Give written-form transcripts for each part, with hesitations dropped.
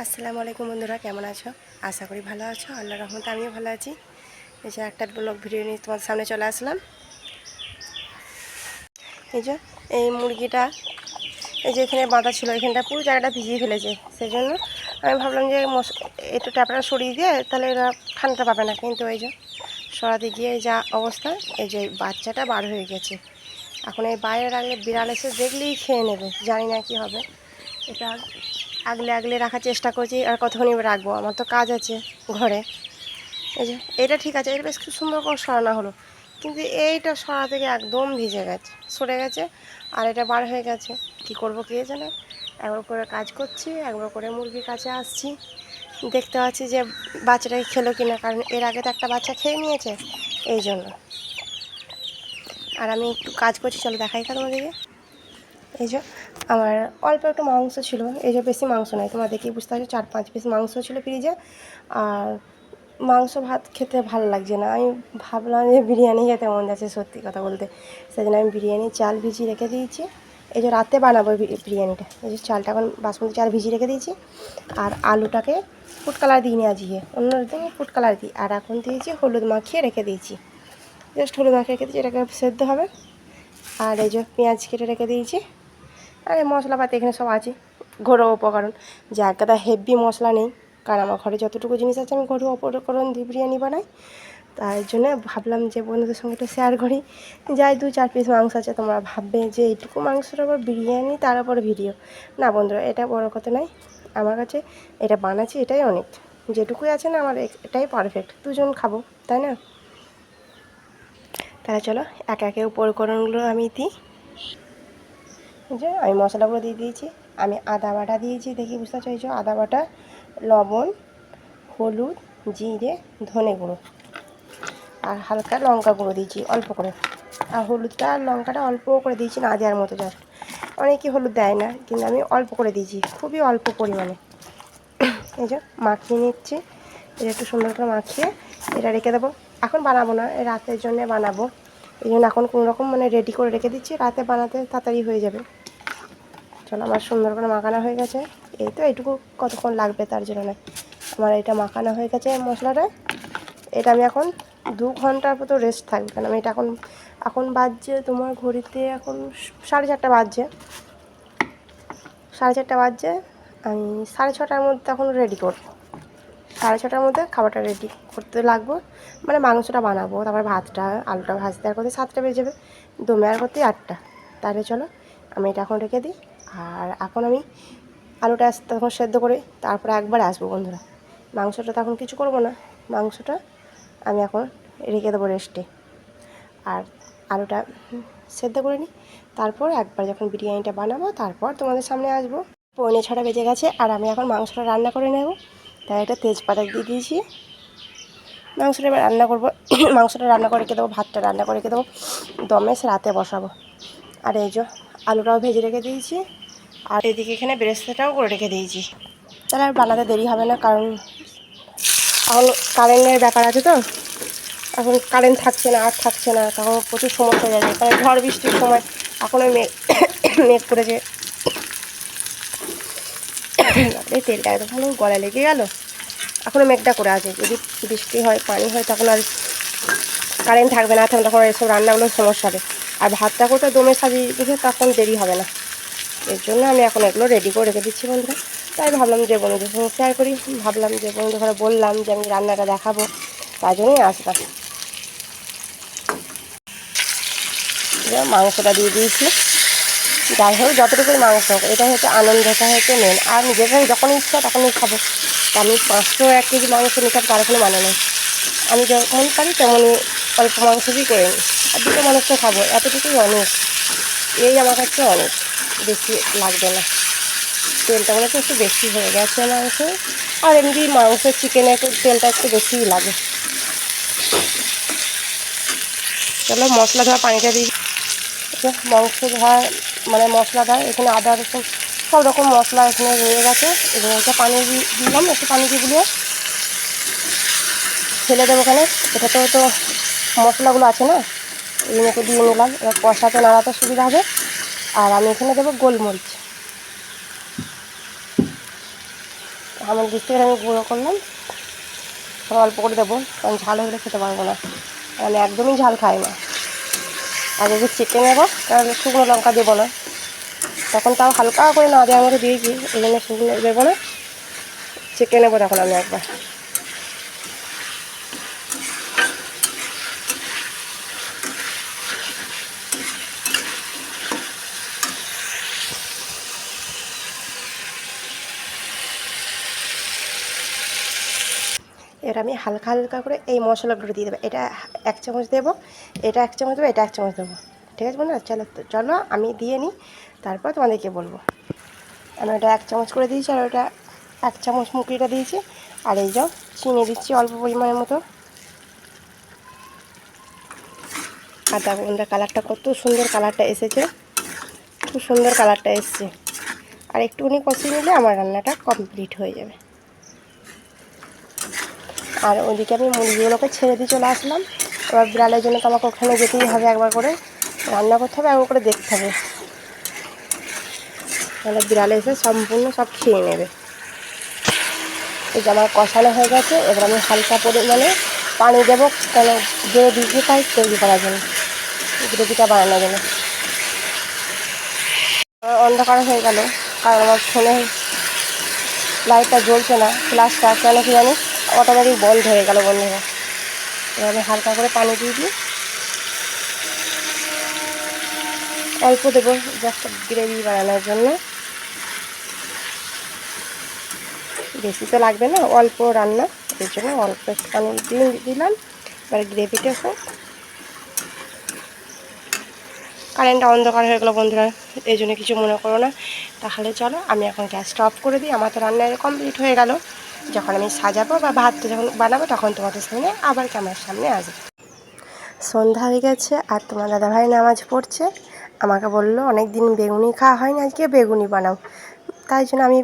আসসালামু আলাইকুম বন্ধুরা, কেমন আছো? আশা করি ভালো আছো। আল্লাহর রহমতে আমিও ভালো আছি। এই যে একটা ব্লগ ভিডিও নিয়ে তোমাদের সামনে চলে আসলাম। এই যে এই মুরগিটা এই যে এখানে বাঁধা ছিল, এখানটা পুরো জায়গাটা ভিজিয়ে ফেলেছে। সেই জন্য আমি ভাবলাম যে একটু ট্যাপটা সরিয়ে দিয়ে তাহলে এরা ঠান্ডা পাবে না, কিন্তু এই যে সরাতে গিয়ে যা অবস্থা, এই যে বাচ্চাটা বার হয়ে গেছে। এখন এই বাইরে রাখলে বিড়াল এসে দেখলেই খেয়ে নেবে, জানি না কি হবে। এটা আগলে আগলে রাখার চেষ্টা করছি, আর কতক্ষণই রাখবো, আমার তো কাজ আছে ঘরে। এই যে এটা ঠিক আছে, এটা বেশ খুব সুন্দর করে সরানো হলো, কিন্তু এইটা সরা থেকে একদম ভিজে গেছে, সরে গেছে, আর এটা বার হয়ে গেছে। কি করব কে জানে। একবার করে কাজ করছি, একবার করে মুরগির কাছে আসছি, দেখতে পাচ্ছি যে বাচ্চাটাকে খেলো কিনা, কারণ এর আগে তো একটা বাচ্চা খেয়ে নিয়েছে, এই জন্য। আর আমি একটু কাজ করছি, চলো দেখাই তোমাদেরকে। এই যে আমার অল্প একটু মাংস ছিল, এই যে বেশি মাংস নয়, তোমার দেখি বুঝতে পারছো, 4-5 পিস মাংস ছিল ফ্রিজে। আর মাংস ভাত খেতে ভালো লাগছে না, আমি ভাবলাম যে বিরিয়ানি খেতে মন যাচ্ছে, সত্যি কথা বলতে। সেই জন্য আমি বিরিয়ানি চাল ভিজিয়ে রেখে দিয়েছি। এই যে রাতে বানাবো বিরিয়ানিটা, এই যে চালটা এখন বাসমতি চাল ভিজিয়ে রেখে দিয়েছি। আর আলুটাকে ফুড কালার দিইনি আজকে, অন্যদিন ফুড কালার দিই। আর এখন দিয়েছি হলুদ মাখিয়ে রেখে দিয়েছি, জাস্ট হলুদ মাখিয়ে রেখে দিয়েছি, এটাকে সেদ্ধ হবে। আর এই যে পেঁয়াজ কেটে রেখে দিয়েছি। আর এই মশলাপাতি এখানে সব আছে, ঘরোয়া উপকরণ। যে একটা হেভি মশলা নেই, কারণ আমার ঘরে যতটুকু জিনিস আছে আমি ঘরোয়া উপকরণ দিয়ে বিরিয়ানি বানাই। তাই জন্য ভাবলাম যে বন্ধুদের সঙ্গে একটু শেয়ার করি। যাই 2-4 পিস মাংস আছে, তোমরা ভাববে যে এইটুকু মাংসের আবার বিরিয়ানি, তার উপর ভিডিও। না বন্ধুরা, এটা বড় কথা নয়, আমার কাছে এটা বানাচ্ছি এটাই অনেক। যেটুকুই আছে না, আমার এটাই পারফেক্ট, দুজন খাবো, তাই না? তাহলে চলো একে একে উপকরণগুলো আমি দিই। যে আমি মশলাগুলো দিয়ে দিয়েছি, আমি আদা বাটা দিয়েছি, দেখি বুঝতে চাইছো, আদা বাটা, লবণ, হলুদ, জিরে, ধনে গুঁড়ো, আর হালকা লঙ্কা গুঁড়ো দিয়েছি অল্প করে। আর হলুদটা আর লঙ্কাটা অল্প করে দিয়েছি, না দেওয়ার মতো, জাস্ট। অনেকে হলুদ দেয় না, কিন্তু আমি অল্প করে দিয়েছি, খুবই অল্প পরিমাণে। এই যে মাখিয়ে নিচ্ছি, এটা একটু সুন্দর করে মাখিয়ে এটা রেখে দেবো। এখন বানাবো না, রাতের জন্য বানাবো, এই জন্য এখন কোনো রকম রেডি করে রেখে দিচ্ছি, রাতে বানাতে তাড়াতাড়ি হয়ে যাবে। চলো, আমার সুন্দর করে মাখানো হয়ে গেছে। এই তো এইটুকু কতক্ষণ লাগবে তার জন্য নয়, আমার এটা মাখানো হয়ে গেছে মশলাটা। এটা আমি এখন 2 ঘন্টার মতো রেস্ট থাকবে, কারণ আমি এটা এখন এখন বাজছে তোমার ঘড়িতে এখন 4:30 বাজছে, 4:30 বাজছে। আমি 6:30টার মধ্যে এখন রেডি করবো, 6:30টার মধ্যে খাবারটা রেডি করতে লাগবো, মাংসটা বানাবো, তারপর ভাতটা আলুটা ভাজতে আর করতে 7টা বেজে যাবে, দমে আর করতে 8টা। তাহলে চলো আমি এটা এখন রেখে দিই। আর এখন আমি আলুটা তখন সেদ্ধ করে তারপরে একবার আসবো বন্ধুরা। মাংসটা তখন কিছু করব না, মাংসটা আমি এখন রেখে দেবো রেস্টে। আর আলুটা সেদ্ধ করে নিই, তারপর একবার যখন বিরিয়ানিটা বানাবো তারপর তোমাদের সামনে আসবো। 6:45 বেজে গেছে, আর আমি এখন মাংসটা রান্না করে নেব। তাই একটা তেজপাতা দিয়ে দিয়েছি, মাংসটা এবার রান্না করবো। মাংসটা রান্না করে রেখে দেবো, ভাতটা রান্না করে রেখে দেবো, দমে রাতে বসাবো। আর এই যে আলুটাও ভেজে রেখে দিয়েছি, আর এদিকে এখানে বেরেস্তাটাও করে রেখে দিয়েছি। তাহলে আর বানাতে দেরি হবে না, কারণ এখন কারেন্টের ব্যাপার আছে তো, এখন কারেন্ট থাকছে না, আর থাকছে না, তখন প্রচুর সমস্যা হয়ে যাবে, কারণ ঝড় বৃষ্টির সময়। এখন ওই মেঘ করেছে, এই তেলটা এত ভালো গলায় লেগে গেল। এখনও মেঘটা করে আছে, যদি বৃষ্টি হয়, পানি হয়, তখন আর কারেন্ট থাকবে না, তখন এসব রান্নাগুলোর সমস্যা হবে। আর ভাতটা করতে দমে সাজিয়ে দিলে তখন দেরি হবে না, এর জন্য আমি এখন এগুলো রেডি করে রেখে দিচ্ছি বন্ধুরা। তাই ভাবলাম যে বন্ধুদের সঙ্গে শেয়ার করি, ভাবলাম যে বন্ধুদের ঘরে বললাম যে আমি রান্নাটা দেখাবো, তার জন্যই আসলাম। মাংসটা দিয়ে দিয়েছি, যাই হোক যতটুকুই মাংস হোক, এটাই হচ্ছে আনন্দটা, হচ্ছে মেন। আর নিজের কাছে যখন ইচ্ছা তখনই খাবো, আমি 500-1 কেজি মাংস নিতে তার কোনো মানে নেই। আমি যখন পারি তেমনই অল্প মাংস দিয়ে করে নিই, আর 2টো মানুষকে খাবো, এতটুকুই অনেক, এই আমার কাছে অনেক, বেশি লাগবে না। তেলটা মনে হচ্ছে একটু বেশি হয়ে গেছে মাংস, আর এমনি মাংস চিকেনে একটু তেলটা একটু বেশিই লাগে। চলো মশলা ধোয়া পানিটা দিই, মাংস ধোয়া মশলাটা এখানে আদা রসুন সব রকম মশলা এখানে রয়ে গেছে, এবং এটা পানি দিলাম, একটু পানি দিয়ে দিলে ফেলে দেবো ওখানে। এটাতেও তো মশলাগুলো আছে না, এগুলোকে দিয়ে নিলাম, এবার কষাতে নাড়াতে সুবিধা হবে। আর আমি এখানে দেবো গোলমরিচ, আমার দিক থেকে আমি গুঁড়ো করলাম, অল্প করে দেবো, কারণ ঝাল হলে খেতে পারবো না, আমি একদমই ঝাল খাই না। আর যদি চেকে নেবো, কারণ শুকনো লঙ্কা দেবো না, তখন তাও হালকা করে না দেওয়ার মতো দিয়েছি, এই জন্য শুকনো দেবো না, চেকে নেবো তখন আমি একবার। এবার আমি হালকা হালকা করে এই মশলাগুলো দিয়ে দেবো। এটা 1 চামচ দেবো, এটা 1 চামচ দেবো, এটা 1 চামচ দেবো, ঠিক আছে বন্ধুরা? চলো আমি দিয়ে নিই, তারপর তোমাদেরকে বলবো। আমি ওটা 1 চামচ করে দিয়েছি, আর ওটা 1 চামচ মুগলিটা দিয়েছি। আর এই যে চিনি দিচ্ছি অল্প পরিমাণের মতো। আর দেখো বন্ধুরা, কালারটা কত সুন্দর কালারটা এসেছে, খুব সুন্দর কালারটা এসছে। আর একটুখানি কষিয়ে নিলে আমার রান্নাটা কমপ্লিট হয়ে যাবে। আর ওদিকে আমি মুরগিগুলোকে ছেড়ে দিয়ে চলে আসলাম। এবার বিড়ালের জন্য তো আমাকে ওখানে যেতেই হবে, একবার করে রান্না করতে হবে, একবার করে দেখতে হবে, তাহলে বিড়ালে এসে সম্পূর্ণ সব খেয়ে নেবে। এই যে আমার কষানো হয়ে গেছে, এবার আমি হালকা পরিমাণে পানি দেবো, কেন গ্রেভিটাই তৈরি করার জন্য, গ্রেভিটা বানানোর জন্য। অন্ধকার হয়ে গেল, কারণ আমার ফোনে লাইটটা জ্বলছে না, ফ্ল্যাশটা কেন কি জানি অটোমেটিক বন্ধ হয়ে গেল বন্ধুরা। এবার আমি হালকা করে পানি দিয়ে দিই, অল্প দেবো জাস্ট গ্রেভি বানানোর জন্য, বেশি তো লাগবে না, অল্প রান্না, এর জন্য অল্প একটু পানি দিয়ে দিলাম। এবার গ্রেভিটা হোক। কারেন্টটা অন্ধকার হয়ে গেলো বন্ধুরা, এই জন্য কিছু মনে করো না। তাহলে চলো আমি এখন গ্যাসটা অফ করে দিই, আমার তো রান্না কমপ্লিট হয়ে গেল। যখন আমি সাজাবো বা ভাতটা যখন বানাবো, তখন তোমাদের সামনে আবার ক্যামেরার সামনে আসবো। সন্ধ্যা হয়ে গেছে, আর তোমার দাদাভাই নামাজ পড়ছে। আমাকে বললো অনেক দিন বেগুনি খাওয়া হয়নি, আজকে বেগুনি বানাও। তাই জন্য আমি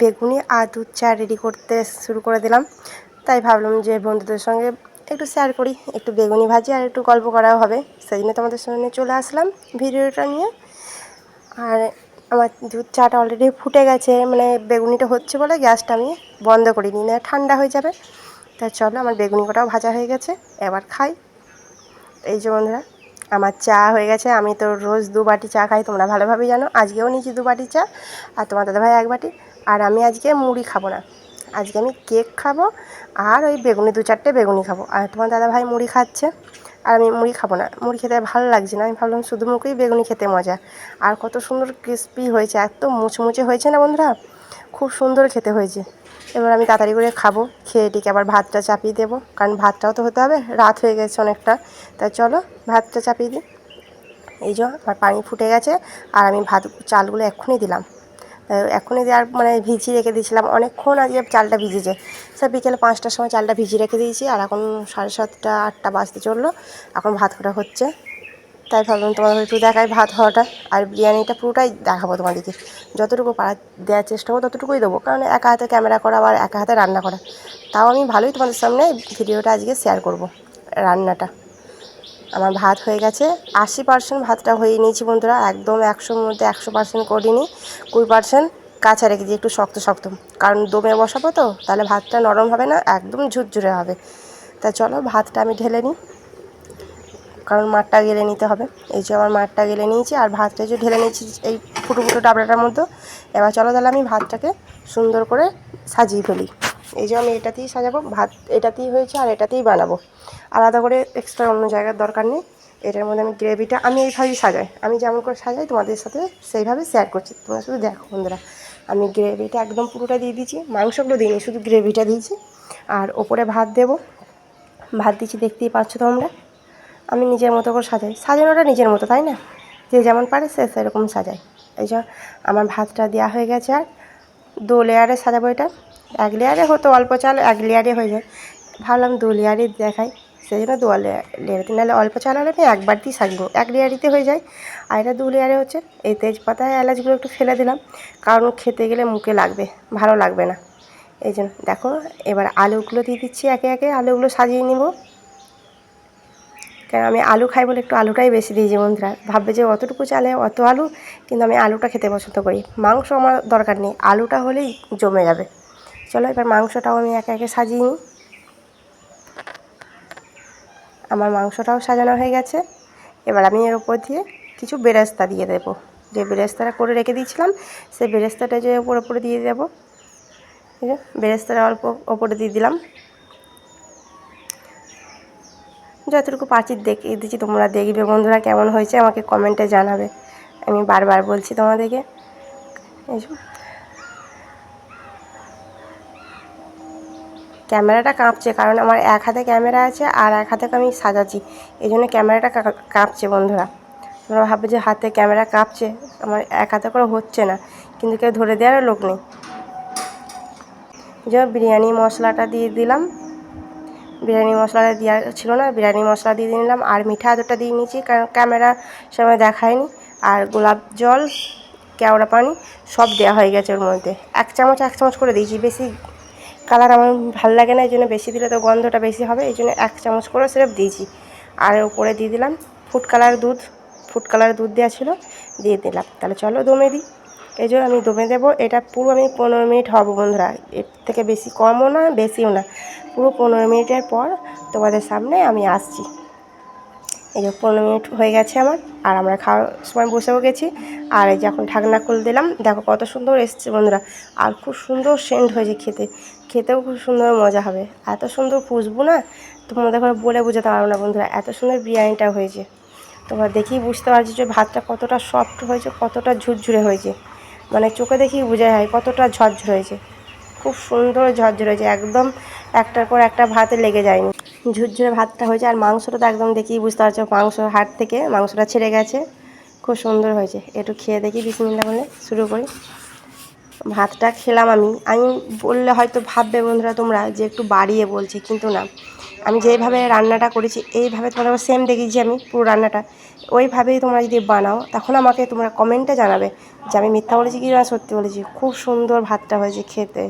বেগুনি আর দুধ চা রেডি করতে শুরু করে দিলাম। তাই ভাবলাম যে বন্ধুদের সঙ্গে একটু শেয়ার করি, একটু বেগুনি ভাজি আর একটু গল্প করাও হবে, সেই জন্য তোমাদের সামনে চলে আসলাম ভিডিওটা নিয়ে। আর আমার দুধ চাটা অলরেডি ফুটে গেছে, মানে বেগুনিটা হচ্ছে বলে গ্যাসটা আমি বন্ধ করিনি, না ঠান্ডা হয়ে যাবে। তা চলো, আমার বেগুনি কটাও ভাজা হয়ে গেছে, এবার খাই। এই যে বন্ধুরা, আমার চা হয়ে গেছে। আমি তো রোজ 2 বাটি চা খাই, তোমরা ভালোভাবেই জানো। আজকেও নিয়েছি 2 বাটি চা, আর তোমার দাদাভাই 1 বাটি। আর আমি আজকে মুড়ি খাবো না, আজকে আমি কেক খাবো, আর ওই বেগুনি 2-4টে বেগুনি খাবো। আর তোমার দাদাভাই মুড়ি খাচ্ছে, আর আমি মুড়ি খাবো না, মুড়ি খেতে ভালো লাগছে না। আমি ভাবলাম শুধু মুখেই বেগুনি খেতে মজা। আর কত সুন্দর ক্রিস্পি হয়েছে, এত মুচমুচে হয়েছে না বন্ধুরা, খুব সুন্দর খেতে হয়েছে। এবার আমি তাড়াতাড়ি করে খাবো, খেয়ে টিকে আবার ভাতটা চাপিয়ে দেবো, কারণ ভাতটাও তো হতে হবে, রাত হয়ে গেছে অনেকটা। তাই চলো ভাতটা চাপিয়ে দিই। এই যে আমার পানি ফুটে গেছে, আর আমি চালগুলো এক্ষুনি দিলাম। এক্ষুনি দেওয়ার মানে ভিজিয়ে রেখে দিয়েছিলাম অনেকক্ষণ, আজকে চালটা ভিজেছে। স্যার বিকেলে 5টার সময় চালটা ভিজিয়ে রেখে দিয়েছি, আর এখন 7:30 8টা বাজতে চললো, এখন ভাত করা হচ্ছে। তাই ভাবলাম তোমাদের একটু দেখাই ভাত হওয়াটা। আর বিরিয়ানিটা পুরোটাই দেখাবো তোমাদেরকে, যতটুকু পারা দেওয়ার চেষ্টা করবো ততটুকুই দেবো, কারণ একা হাতে ক্যামেরা করা আর একা হাতে রান্না করা, তাও আমি ভালোই তোমাদের সামনে ভিডিওটা আজকে শেয়ার করব। রান্নাটা আমার ভাত হয়ে গেছে, 80% ভাতটা হয়ে নিয়েছি বন্ধুরা, একদম 100-র মধ্যে 100% করিনি, 20% কাঁচা রেখেছি, একটু শক্ত শক্ত, কারণ দমে বসাবো তো, তাহলে ভাতটা নরম হবে না, একদম ঝুরঝুরে হবে। তা চলো ভাতটা আমি ঢেলে নিই, কারণ মাঠটা গেলে নিতে হবে। এই যে আমার মাঠটা গেলে নিয়েছি, আর ভাতটা যে ঢেলে নিয়েছি এই ফুটো ফুটো ডাবলাটার মধ্যে। এবার চলো তাহলে আমি ভাতটাকে সুন্দর করে সাজিয়ে ফেলি। এই যে আমি এটাতেই সাজাবো, ভাত এটাতেই হয়েছে, আর এটাতেই বানাবো, আলাদা করে এক্সট্রা অন্য জায়গার দরকার নেই। এটার মধ্যে আমি গ্রেভিটা আমি এইভাবেই সাজাই, আমি যেমন করে সাজাই তোমাদের সাথে সেইভাবে শেয়ার করছি, তোমরা শুধু দেখো বন্ধুরা। আমি গ্রেভিটা একদম পুরোটা দিয়ে দিয়েছি, মাংসগুলো দিইনি, শুধু গ্রেভিটা দিয়েছি। আর ওপরে ভাত দেবো, ভাত দিচ্ছি দেখতেই পাচ্ছ তোমরা। আমি নিজের মতো করে সাজাই, সাজানোটা নিজের মতো, তাই না? যে যেমন পারে সে সেরকম সাজায়। এই যে আমার ভাতটা দেওয়া হয়ে গেছে, আর 2 লেয়ারে সাজাবো এটা। 1 লেয়ারে হতো অল্প চাল, 1 লেয়ারে হয়ে যায়, ভাবলাম 2 লেয়ারে দেখাই, সেই জন্য 2 লেয়ারে। নাহলে অল্প চাল হলে আমি একবার দিয়ে সাজবো, 1 লেয়ারিতে হয়ে যায়। আর এটা 2 লেয়ারে হচ্ছে। এই তেজপাতা এলাচগুলো একটু ফেলে দিলাম, কারণ খেতে গেলে মুখে লাগবে, ভালো লাগবে না, এই জন্য। দেখো এবার আলুগুলো দিয়ে দিচ্ছি একে একে, আলুগুলো সাজিয়ে নিব, কারণ আমি আলু খাই বলে একটু আলুটাই বেশি দিয়েছি বন্ধুরা। ভাববে যে অতটুকু চালে অত আলু, কিন্তু আমি আলুটা খেতে পছন্দ করি, মাংস আমার দরকার নেই, আলুটা হলেই জমে যাবে। চলো এবার মাংসটাও আমি একে একে সাজিয়ে নিই। আমার মাংসটাও সাজানো হয়ে গেছে। এবার আমি এর উপর দিয়ে কিছু বেরেস্তা দিয়ে দেবো। যে বেরেস্তাটা করে রেখে দিয়েছিলাম সেই বেরেস্তাটা যে ওপরে দিয়ে দেবো। ঠিক আছে, বেরেস্তাটা অল্প ওপরে দিয়ে দিলাম। যতটুকু পারছি দেখিয়ে দিচ্ছি, তোমরা দেখবে বন্ধুরা কেমন হয়েছে আমাকে কমেন্টে জানাবে। আমি বারবার বলছি তোমাদেরকে। এই ক্যামেরাটা কাঁপছে, কারণ আমার এক হাতে ক্যামেরা আছে আর এক হাতে আমি সাজাচ্ছি, এই জন্য ক্যামেরাটা কাঁপছে বন্ধুরা। তোমরা ভাববে যে হাতে ক্যামেরা কাঁপছে, আমার এক হাতে করে হচ্ছে না, কিন্তু কেউ ধরে দেওয়ারও লোক নেই। যে বিরিয়ানি মশলাটা দিয়ে দিলাম, বিরিয়ানি মশলাটা দেওয়া ছিল না, বিরিয়ানি মশলা দিয়ে নিলাম। আর মিঠা আদরটা দিয়ে নিয়েছি, কারণ ক্যামেরার সময় দেখায়নি। আর গোলাপ জল, কেওড়া পানি সব দেওয়া হয়ে গেছে ওর মধ্যে। এক চামচ করে দিয়েছি, বেশি কালার আমার ভালো লাগে না, এই জন্য বেশি দিলে তো গন্ধটা বেশি হবে, এই জন্য 1 চামচ করে সির্ফ দিয়েছি। আর উপরে দিয়ে দিলাম ফুড কালার দুধ দেওয়া ছিল, দিয়ে দিলাম। তাহলে চলো দমে দিই। এই জন্য আমি দমে দেবো। এটা পুরো আমি 15 মিনিট হব বন্ধুরা, এর থেকে বেশি কমও না বেশিও না, পুরো 15 মিনিটের পর তোমাদের সামনে আমি আসছি। এই যে 15 মিনিট হয়ে গেছে আমার, আর আমরা খাওয়ার সময় বসেও গেছি। আর এই যে এখন ঢাকনা খুলে দিলাম, দেখো কত সুন্দর এসছে বন্ধুরা। আর খুব সুন্দর সেন্ট হয়েছে, খেতেও খুব সুন্দর মজা হবে। এত সুন্দর খুশবু না, তোমাদের ঘরে বলে বোঝাতে পারবো না বন্ধুরা, এত সুন্দর বিরিয়ানিটা হয়েছে। তোমরা দেখেই বুঝতে পারছো যে ভাতটা কতটা সফট হয়েছে, কতটা ঝুরঝুরে হয়েছে। মানে চোখে দেখেই বোঝা যায় কতটা ঝরঝরে হয়েছে, খুব সুন্দর ঝরঝরে হয়েছে, একদম একটার পর একটা ভাতে লেগে যায়নি, ঝুরঝুরে ভাতটা হয়েছে। আর মাংসটা তো একদম দেখেই বুঝতে পারছো, হাড় থেকে মাংসটা ছেড়ে গেছে, খুব সুন্দর হয়েছে। একটু খেয়ে দেখি, বিসমিল্লাহ বলে শুরু করি। ভাতটা খেলাম আমি বললে হয়তো ভাববে বন্ধুরা তোমরা যে একটু বাড়িয়ে বলছি, কিন্তু না, আমি যেইভাবে রান্নাটা করেছি এইভাবে তোমাদের সেম দেখিয়েছি আমি পুরো রান্নাটা, ওইভাবেই তোমরা যদি বানাও তখন আমাকে তোমরা কমেন্টে জানাবে যে আমি মিথ্যা বলেছি কি না সত্যি বলেছি। খুব সুন্দর ভাতটা হয়েছে খেতে,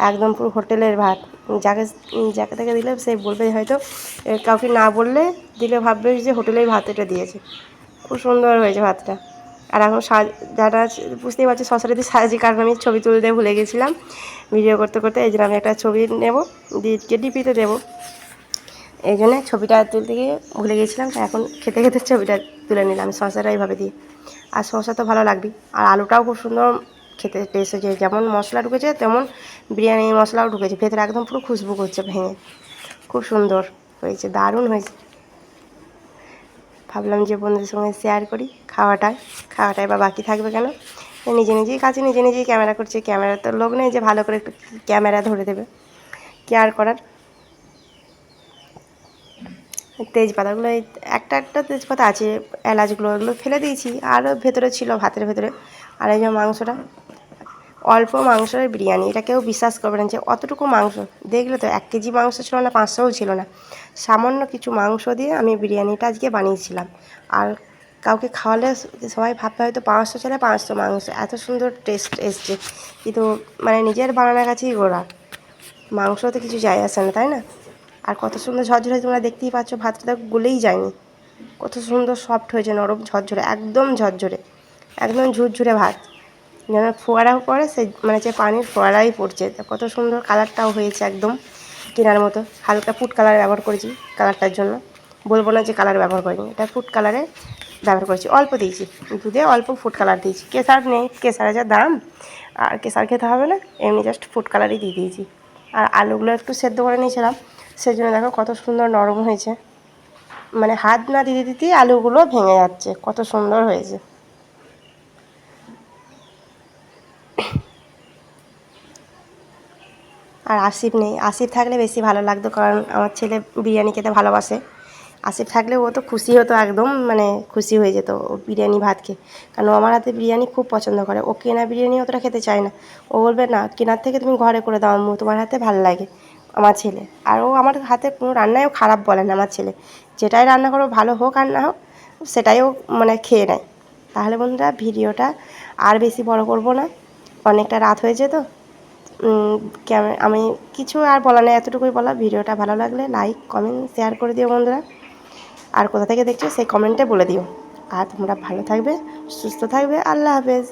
একদম পুরো হোটেলের ভাত। যাকে তাকে দিলে সে বলবে, হয়তো কাউকে না বললে দিলে ভাববে যে হোটেলের ভাত এটা দিয়েছে। খুব সুন্দর হয়েছে ভাতটা। আর এখন যারা বুঝতেই পারছি শশাটা দিয়ে সাজাচ্ছি, কারণ আমি ছবি তুলতে ভুলে গেছিলাম ভিডিও করতে করতে, এই জন্য আমি একটা ছবি নেব, দিয়ে ডিপিতে দেবো, এই জন্য ছবিটা তুলতে গিয়ে ভুলে গেছিলাম। তাই এখন খেতে খেতে ছবিটা তুলে নিলাম শশাটা এইভাবে দিয়ে। আর শশা তো ভালো লাগবে, আর আলুটাও খুব সুন্দর খেতে টেস্ট হয়েছে, যেমন মশলা ঢুকেছে তেমন বিরিয়ানি মশলাও ঢুকেছে ভেতরে, একদম পুরো খুশবু করছে ভেঙে, খুব সুন্দর হয়েছে, দারুণ হয়েছে। ভাবলাম যে বন্ধুদের সঙ্গে শেয়ার করি খাওয়াটাই বা বাকি থাকবে কেন। নিজেই কাছে নিজেই ক্যামেরা করছে, ক্যামেরা তো লোক নেই যে ভালো করে একটু ক্যামেরা ধরে দেবে, কেয়ার করার। তেজপাতাগুলো একটা তেজপাতা আছে, এলাচগুলো ওগুলো ফেলে দিয়েছি, আরও ভেতরে ছিল ভাতের ভেতরে। আর এই যে মাংসটা, অল্প মাংসের বিরিয়ানি, এটা কেউ বিশ্বাস করবে না যে অতটুকু মাংস। দেখলে তো 1 কেজি মাংস ছিল না, 500ও ছিল না, সামান্য কিছু মাংস দিয়ে আমি বিরিয়ানিটা আজকে বানিয়েছিলাম। আর কাউকে খাওয়ালে সবাই ভাবতে হয়তো 500 ছেলে 500 মাংস, এত সুন্দর টেস্ট এসছে। কিন্তু মানে নিজের বানানোর কাছেই গোড়া, মাংসতে কিছু যায় আসে না, তাই না? আর কত সুন্দর ঝরঝরে, তোমরা দেখতেই পাচ্ছ ভাতটা গলেই যায়নি, কত সুন্দর সফট হয়েছে, নরম ঝরঝরে, একদম ঝরঝরে, একদম ঝুরঝুরে ভাত, যেন ফোয়ারাও পড়ে, সেই মানে যে পানির ফোয়ারাই পড়ছে। কত সুন্দর কালারটাও হয়েছে, একদম কেনার মতো। হালকা ফুড কালার ব্যবহার করেছি কালারটার জন্য, বলবো না যে কালার ব্যবহার করিনি, এটা ফুড কালারে ব্যবহার করেছি, অল্প দিয়েছি দুধে, অল্প ফুড কালার দিয়েছি। কেশর নেই, কেশারের যা দাম, আর কেশর খেতে হবে না, এমনি জাস্ট ফুড কালারই দিয়ে দিয়েছি। আর আলুগুলো একটু সেদ্ধ করে নিয়েছিলাম, সেই জন্য দেখো কত সুন্দর নরম হয়েছে, মানে হাত না দিতেই আলুগুলো ভেঙে যাচ্ছে, কত সুন্দর হয়েছে। আর আসিফ নেই, আসিফ থাকলে বেশি ভালো লাগতো, কারণ আমার ছেলে বিরিয়ানি খেতে ভালোবাসে। আসিফ থাকলে ও তো খুশি হতো, একদম মানে খুশি হয়ে যেত ও বিরিয়ানি ভাত খেয়ে, কারণ ও আমার হাতে বিরিয়ানি খুব পছন্দ করে। ও কেনা বিরিয়ানি অতটা খেতে চায় না, ও বলবে না কেনার থেকে তুমি ঘরে করে দাও আম্মু, তোমার হাতে ভালো লাগে। আমার ছেলে, আর ও আমার হাতে কোনো রান্নায়ও খারাপ বলে না আমার ছেলে, যেটাই রান্না করো ভালো হোক আর না হোক সেটাই ও মানে খেয়ে নেয়। তাহলে বন্ধুরা ভিডিওটা আর বেশি বড় করব না, অনেকটা রাত হয়েছে তো। আমি কিছু আর বলা নেই, এতটুকুই বলা। ভিডিওটা ভালো লাগলে লাইক কমেন্ট শেয়ার করে দিও বন্ধুরা, আর কোথা থেকে দেখছো সেই কমেন্টে বলে দিও। আর তোমরা ভালো থাকবে, সুস্থ থাকবে, আল্লাহ হাফেজ।